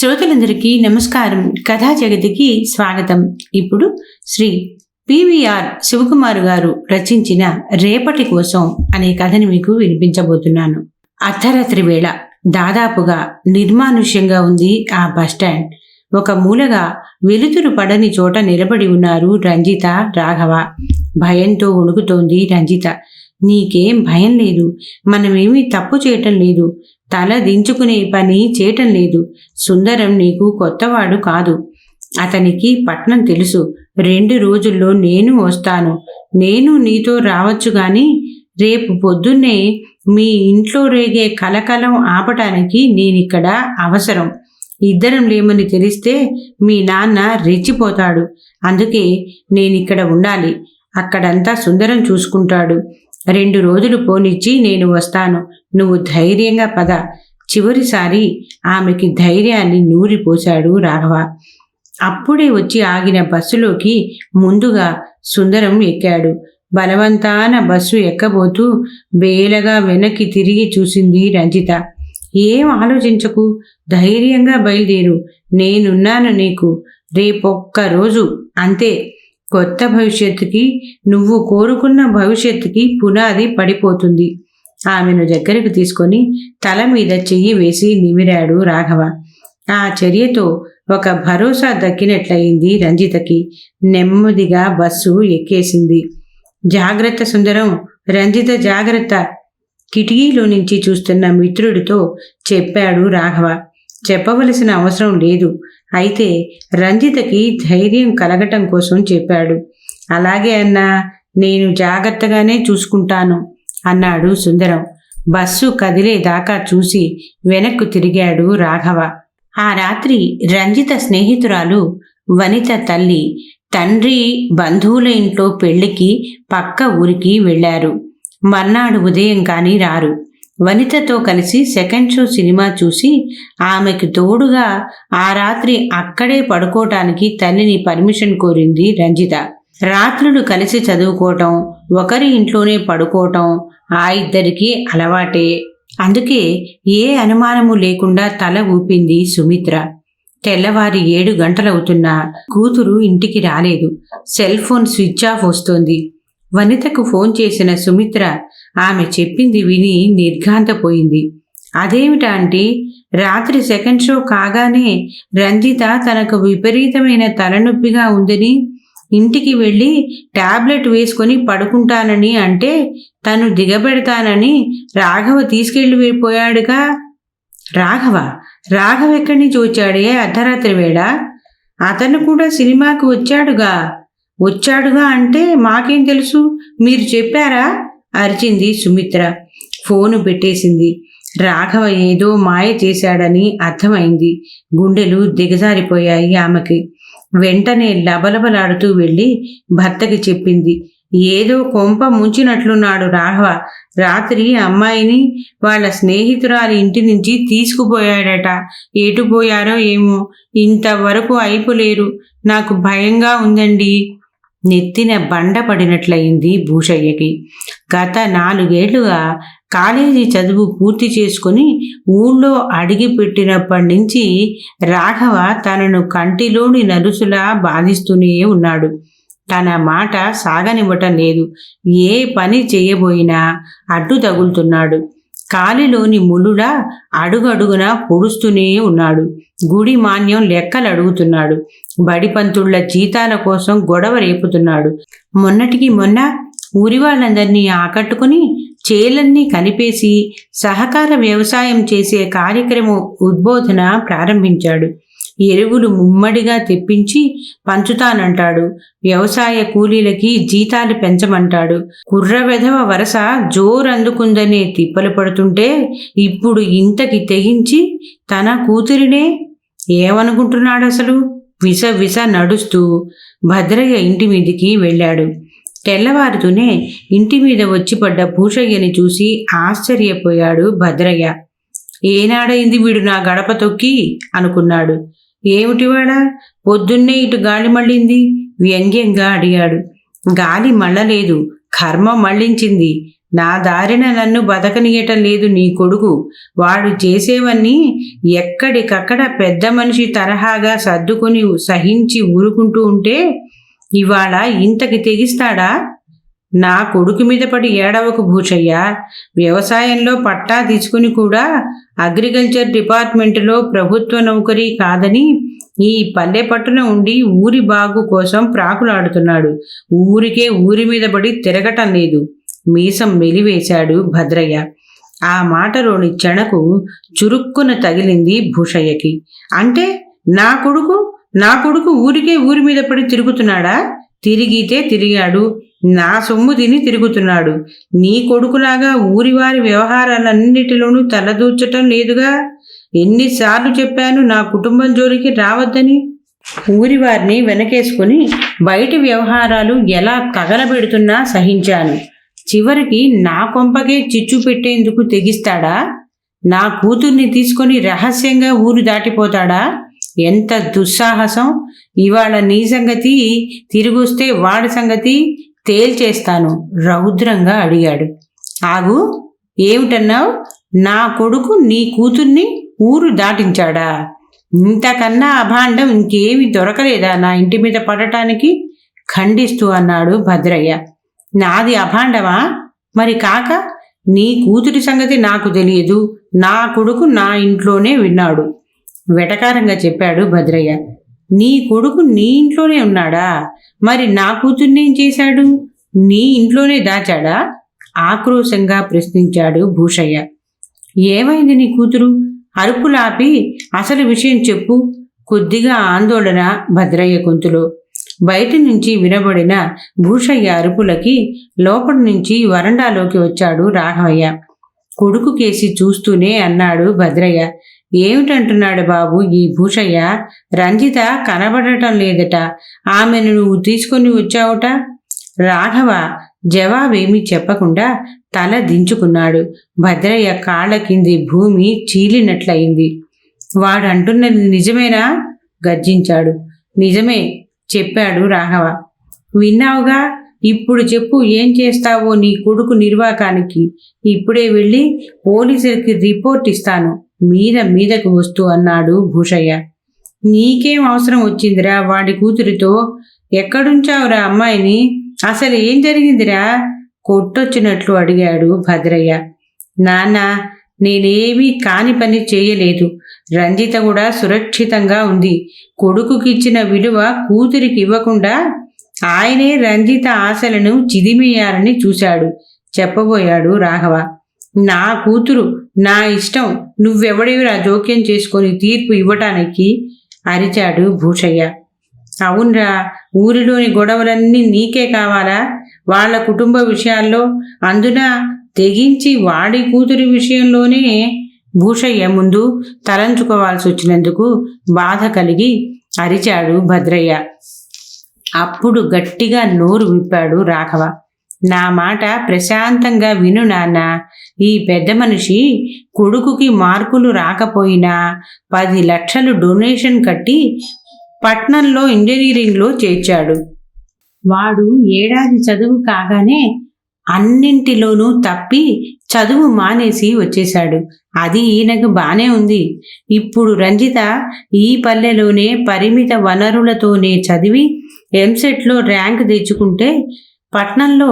శ్రోతలందరికీ నమస్కారం. కథా జగతికి స్వాగతం. ఇప్పుడు శ్రీ పివిఆర్ శివకుమార్ గారు రచించిన రేపటి కోసం అనే కథని మీకు వినిపించబోతున్నాను. అర్ధరాత్రి వేళ దాదాపుగా నిర్మానుష్యంగా ఉంది ఆ బస్టాండ్. ఒక మూలగా వెలుతురు పడని చోట నిలబడి ఉన్నారు రంజిత, రాఘవ. భయంతో వణుకుతోంది రంజిత. నీకేం భయం లేదు, మనమేమీ తప్పు చేయటం లేదు, తల దించుకునే పని చేయటం లేదు. సుందరం నీకు కొత్తవాడు కాదు, అతనికి పట్నం తెలుసు. 2 రోజుల్లో నేను వస్తాను. నేను నీతో రావచ్చు గాని రేపు పొద్దున్నే మీ ఇంట్లో రేగే కలకలం ఆపటానికి నేనిక్కడ అవసరం. ఇద్దరం లేమని తెలిస్తే మీ నాన్న రెచ్చిపోతాడు. అందుకే నేనిక్కడ ఉండాలి. అక్కడంతా సుందరం చూసుకుంటాడు. 2 రోజులు పోనిచ్చి నేను వస్తాను. నువ్వు ధైర్యంగా పద. చివరిసారి ఆమెకి ధైర్యాన్ని నూరిపోశాడు రాఘవ. అప్పుడే వచ్చి ఆగిన బస్సులోకి ముందుగా సుందరం ఎక్కాడు. బలవంతాన బస్సు ఎక్కబోతూ బేలగా వెనక్కి తిరిగి చూసింది రంజిత. ఏం ఆలోచించకు, ధైర్యంగా బయలుదేరు. నేనున్నాను నీకు. రేపొక్క రోజు అంతే. కొత్త భవిష్యత్తుకి, నువ్వు కోరుకున్న భవిష్యత్తుకి పునాది పడిపోతుంది. ఆమెను దగ్గరకు తీసుకొని తల మీద చెయ్యి వేసి నిమిరాడు రాఘవ. ఆ చర్యతో ఒక భరోసా దక్కినట్లయింది రంజితకి. నెమ్మదిగా బస్సు ఎక్కేసింది. జాగ్రత్త సుందరం, రంజిత జాగ్రత్త, కిటికీలో నుంచి చూస్తున్న మిత్రుడితో చెప్పాడు రాఘవ. చెప్పవలసిన అవసరం లేదు, అయితే రంజితకి ధైర్యం కలగటం కోసం చెప్పాడు. అలాగే అన్నా, నేను జాగ్రత్తగానే చూసుకుంటాను అన్నాడు సుందరం. బస్సు కదిలేదాకా చూసి వెనక్కు తిరిగాడు రాఘవ. ఆ రాత్రి రంజిత స్నేహితురాలు వనిత తల్లి, తండ్రి బంధువుల ఇంట్లో పెళ్లికి పక్క ఊరికి వెళ్లారు. మర్నాడు ఉదయం కానీ రారు. వనితతో కలిసి సెకండ్ షో సినిమా చూసి ఆమెకు తోడుగా ఆ రాత్రి అక్కడే పడుకోవటానికి తల్లిని పర్మిషన్ కోరింది రంజిత. రాత్రులు కలిసి చదువుకోవటం, ఒకరి ఇంట్లోనే పడుకోవటం ఆ ఇద్దరికీ అలవాటే. అందుకే ఏ అనుమానము లేకుండా తల ఊపింది సుమిత్ర. తెల్లవారి 7 గంటలవుతున్నా కూతురు ఇంటికి రాలేదు. సెల్ ఫోన్ స్విచ్ ఆఫ్ వస్తోంది. వనితకు ఫోన్ చేసిన సుమిత్ర ఆమె చెప్పింది విని నిర్ఘాంతపోయింది. అదేమిటా ఆంటీ, రాత్రి సెకండ్ షో కాగానే రంజిత తనకు విపరీతమైన తలనొప్పిగా ఉందని ఇంటికి వెళ్ళి టాబ్లెట్ వేసుకొని పడుకుంటానని అంటే తను దిగబెడతానని రాఘవ తీసుకెళ్ళి వెళ్ళిపోయాడుగా. రాఘవ ఎక్కడి నుంచి వచ్చాడే అర్ధరాత్రి వేళ? అతను కూడా సినిమాకు వచ్చాడుగా అంటే మాకేం తెలుసు, మీరు చెప్పారా? అరిచింది సుమిత్ర. ఫోను పెట్టేసింది. రాఘవ ఏదో మాయ చేశాడని అర్థమైంది. గుండెలు దిగజారిపోయాయి ఆమెకి. వెంటనే లబలబలాడుతూ వెళ్ళి భర్తకి చెప్పింది. ఏదో కొంప ముంచినట్లున్నాడు రాఘవ. రాత్రి అమ్మాయిని వాళ్ళ స్నేహితురాలి ఇంటి నుంచి తీసుకుపోయాడట. ఎటు పోయారో ఏమో, ఇంతవరకు అయిపోలేరు. నాకు భయంగా ఉందండి. నెత్తిన బండ పడినట్లయింది భూషయ్యకి. గత 4 ఏళ్లుగా కాలేజీ చదువు పూర్తి చేసుకుని ఊళ్ళో అడిగిపెట్టినప్పటి నుంచి రాఘవ తనను కంటిలోని నలుసులా బాధిస్తూనే ఉన్నాడు. తన మాట సాగనివ్వటం లేదు. ఏ పని చేయబోయినా అడ్డు తగులుతున్నాడు. కాలిలోని ములులా అడుగడుగునా పొడుస్తూనే ఉన్నాడు. గుడి మాన్యం లెక్కలు అడుగుతున్నాడు. బడిపంతుళ్ల జీతాల కోసం గొడవ రేపుతున్నాడు. మొన్నటికి మొన్న ఊరి వాళ్ళందరినీ ఆకట్టుకుని చేలన్నీ కలిపేసి సహకార వ్యవసాయం చేసే కార్యక్రమం ఉద్బోధన ప్రారంభించాడు. ఎరువులు ముమ్మడిగా తెప్పించి పంచుతానంటాడు. వ్యవసాయ కూలీలకి జీతాలు పెంచమంటాడు. కుర్ర వెధవ వరస జోరందుకుందనే తిప్పలు పడుతుంటే ఇప్పుడు ఇంతకి తెగించి తన కూతురినే ఏమనుకుంటున్నాడు అసలు? విస నడుస్తూ భద్రయ్య ఇంటి మీదికి వెళ్ళాడు. తెల్లవారుతూనే ఇంటి మీద వచ్చి పడ్డ భూషయ్యని చూసి ఆశ్చర్యపోయాడు భద్రయ్య. ఏనాడైంది వీడు నా గడప తొక్కి అనుకున్నాడు. ఏమిటివాడా, పొద్దున్నే ఇటు గాలి మళ్ళింది? వ్యంగ్యంగా అడిగాడు. గాలి మళ్ళలేదు, కర్మ మళ్ళించింది. నా దారిన నన్ను బతకనీయటం లేదు నీ కొడుకు. వాడు చేసేవన్నీ ఎక్కడికక్కడ పెద్ద మనిషి తరహాగా సర్దుకొని సహించి ఊరుకుంటూ ఉంటే ఇవాళ ఇంతకి తెగిస్తాడా? నా కొడుకు మీద పడి ఏడవకు భూషయ్య. వ్యవసాయంలో పట్టా తీసుకుని కూడా అగ్రికల్చర్ డిపార్ట్మెంటులో ప్రభుత్వ నౌకరీ కాదని ఈ పల్లె పట్టున ఉండి ఊరి బాగు కోసం ప్రాకులాడుతున్నాడు. ఊరి మీద పడి తిరగటం లేదు. మీసం మెలివేశాడు భద్రయ్య. ఆ మాటలోని చెణకు చురుక్కున తగిలింది భూషయ్యకి. అంటే నా కొడుకు ఊరి మీద పడి తిరుగుతున్నాడా? తిరిగితే తిరిగాడు. నా సొమ్ము తిని తిరుగుతున్నాడు. నీ కొడుకులాగా ఊరివారి వ్యవహారాలన్నిటిలోనూ తలదూర్చటం లేదుగా. ఎన్నిసార్లు చెప్పాను నా కుటుంబం జోలికి రావద్దని. ఊరివారిని వెనకేసుకుని బయటి వ్యవహారాలు ఎలా తగలబెడుతున్నా సహించాను. చివరికి నా కొంపకే చిచ్చు పెట్టేందుకు తెగిస్తాడా? నా కూతుర్ని తీసుకొని రహస్యంగా ఊరు దాటిపోతాడా? ఎంత దుస్సాహసం! ఇవాళ నీ సంగతి తిరిగొస్తే వాడి సంగతి తేల్చేస్తాను రౌద్రంగా అడిగాడు. ఆగు, ఏమిటన్నావు? నా కొడుకు నీ కూతుర్ని ఊరు దాటించాడా? ఇంతకన్నా అభాండం ఇంకేమీ దొరకలేదా నా ఇంటి మీద పడటానికి? ఖండిస్తూ అన్నాడు భద్రయ్య. నాది అభాండమా? మరి కాక నీ కూతురి సంగతి నాకు తెలియదు. నా కొడుకు నా ఇంట్లోనే విన్నాడు వెటకారంగా చెప్పాడు భద్రయ్య. నీ కొడుకు నీ ఇంట్లోనే ఉన్నాడా? మరి నా కూతుర్ని ఏం చేశాడు? నీ ఇంట్లోనే దాచాడా? ఆక్రోశంగా ప్రశ్నించాడు భూషయ్య. ఏమైంది నీ కూతురు? అరుపులాపి అసలు విషయం చెప్పు. కొద్దిగా ఆందోళన భద్రయ్య గొంతులో. బయటి నుంచి వినబడిన భూషయ్య అరుపులకి లోపటి నుంచి వరండాలోకి వచ్చాడు రాఘవయ్య. కొడుకు కేసి చూస్తూనే అన్నాడు భద్రయ్య. ఏమిటంటున్నాడు బాబు ఈ భూషయ్య? రంజిత కనబడటం లేదట. ఆమెను నువ్వు తీసుకొని వచ్చావుట. రాఘవ జవాబేమీ చెప్పకుండా తల దించుకున్నాడు. భద్రయ్య కాళ్ళ కింది భూమి చీలినట్లయింది. వాడంటున్నది నిజమేనా? గర్జించాడు. నిజమే చెప్పాడు రాఘవ. విన్నావుగా, ఇప్పుడు చెప్పు, ఏం చేస్తావో నీ కొడుకు నిర్వాకానికి? ఇప్పుడే వెళ్ళి పోలీసులకి రిపోర్ట్ ఇస్తాను మీదకు వస్తూ అన్నాడు భూషయ్య. నీకేం అవసరం వచ్చిందిరా వాడి కూతురితో? ఎక్కడుంచావురా అమ్మాయిని? అసలు ఏం జరిగిందిరా? కొట్టొచ్చినట్లు అడిగాడు భద్రయ్య. నాన్న, నేనేమీ కాని పని చేయలేదు. రంజిత కూడా సురక్షితంగా ఉంది. కొడుకుకిచ్చిన విలువ కూతురికి ఇవ్వకుండా ఆయనే రంజిత ఆశలను చిదిమేయాలని చూశాడు చెప్పబోయాడు రాఘవ. నా కూతురు, నా ఇష్టం. నువ్వెవడివిరా జోక్యం చేసుకొని తీర్పు ఇవ్వటానికి? అరిచాడు భూషయ్య. అవునరా, ఊరిలోని గొడవలన్నీ నీకే కావాలా? వాళ్ళ కుటుంబ విషయాల్లో, అందున తెగించి వాడి కూతురి విషయంలోనే భూషయ్య ముందు తలంచుకోవాల్సి వచ్చినందుకు బాధ కలిగి అరిచాడు భద్రయ్య. అప్పుడు గట్టిగా నోరు విప్పాడు రాఘవ. నా మాట ప్రశాంతంగా విను నాన్న. ఈ పెద్ద మనిషి కొడుకుకి మార్కులు రాకపోయినా 10 లక్షలు డొనేషన్ కట్టి పట్నంలో ఇంజనీరింగ్లో చేర్చాడు. వాడు ఏడాది చదువు కాగానే అన్నింటిలోనూ తప్పి చదువు మానేసి వచ్చేశాడు. అది ఈయనకు బానే ఉంది. ఇప్పుడు రంజిత ఈ పల్లెలోనే పరిమిత వనరులతోనే చదివి ఎంసెట్లో ర్యాంక్ తెచ్చుకుంటే పట్నంలో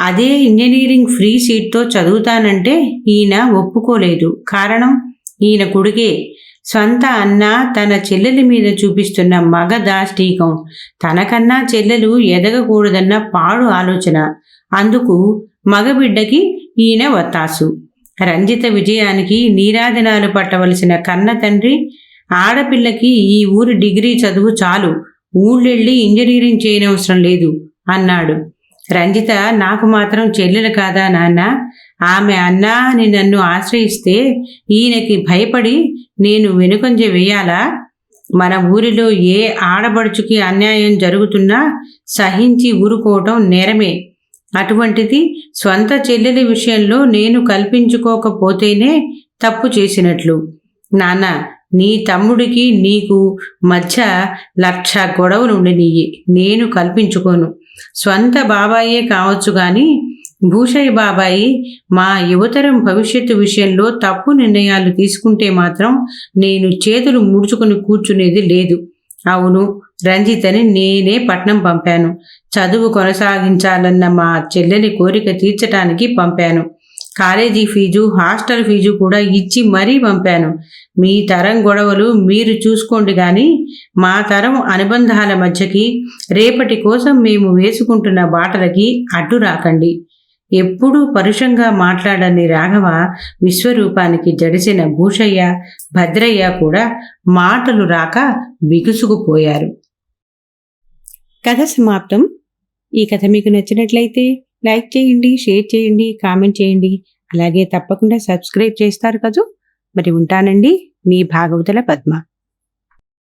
అదే ఇంజనీరింగ్ ఫ్రీ సీట్తో చదువుతానంటే ఈయన ఒప్పుకోలేదు. కారణం ఈయన కొడుకే. స్వంత అన్న తన చెల్లెలి మీద చూపిస్తున్న మగ దాష్టీకం. తనకన్నా చెల్లెలు ఎదగకూడదన్న పాడు ఆలోచన. అందుకు మగబిడ్డకి ఈయన వత్తాసు. రంజిత విజయానికి నీరాజనాలు పట్టవలసిన కన్న తండ్రి ఆడపిల్లకి ఈ ఊరి డిగ్రీ చదువు చాలు, ఊళ్ళెళ్ళి ఇంజనీరింగ్ చేయనవసరం లేదు అన్నాడు. రంజిత నాకు మాత్రం చెల్లెలు కాదా నాన్న? ఆమె అన్నా అని నన్ను ఆశ్రయిస్తే ఈయనకి భయపడి నేను వెనుకంజ వేయాలా? మన ఊరిలో ఏ ఆడబడుచుకి అన్యాయం జరుగుతున్నా సహించి ఊరుకోవటం నేరమే. అటువంటిది స్వంత చెల్లెలి విషయంలో నేను కల్పించుకోకపోతేనే తప్పు చేసినట్లు. నాన్న, నీ తమ్ముడికి నీకు మధ్య 1,00,000 గొడవలు ఉండనియ్యి, నేను కల్పించుకోను. స్వంత బాబాయే కావచ్చు కానీ భూషయ్య బాబాయి మా యువతరం భవిష్యత్తు విషయంలో తప్పు నిర్ణయాలు తీసుకుంటే మాత్రం నేను చేతులు ముడుచుకుని కూర్చునేది లేదు. అవును, రంజితని నేనే పట్నం పంపాను. చదువు కొనసాగించాలన్న మా చెల్లెలి కోరిక తీర్చడానికి పంపాను. కాలేజీ ఫీజు, హాస్టల్ ఫీజు కూడా ఇచ్చి మరీ పంపాను. మీ తరం గొడవలు మీరు చూసుకోండి కానీ మా తరం అనుబంధాల మధ్యకి, రేపటి కోసం మేము వేసుకుంటున్న బాటలకి అడ్డు రాకండి. ఎప్పుడూ పరుషంగా మాట్లాడని రాఘవ విశ్వరూపానికి జడిసిన భూషయ్య, భద్రయ్య కూడా మాటలు రాక బిగుసుకుపోయారు. కథ సమాప్తం. ఈ కథ మీకు నచ్చినట్లయితే లైక్ చేయండి, షేర్ చేయండి, కామెంట్ చేయండి. అలాగే తప్పకుండా సబ్స్క్రైబ్ చేస్తారు కదూ. మరి ఉంటానండి, మీ భాగవతుల పద్మ.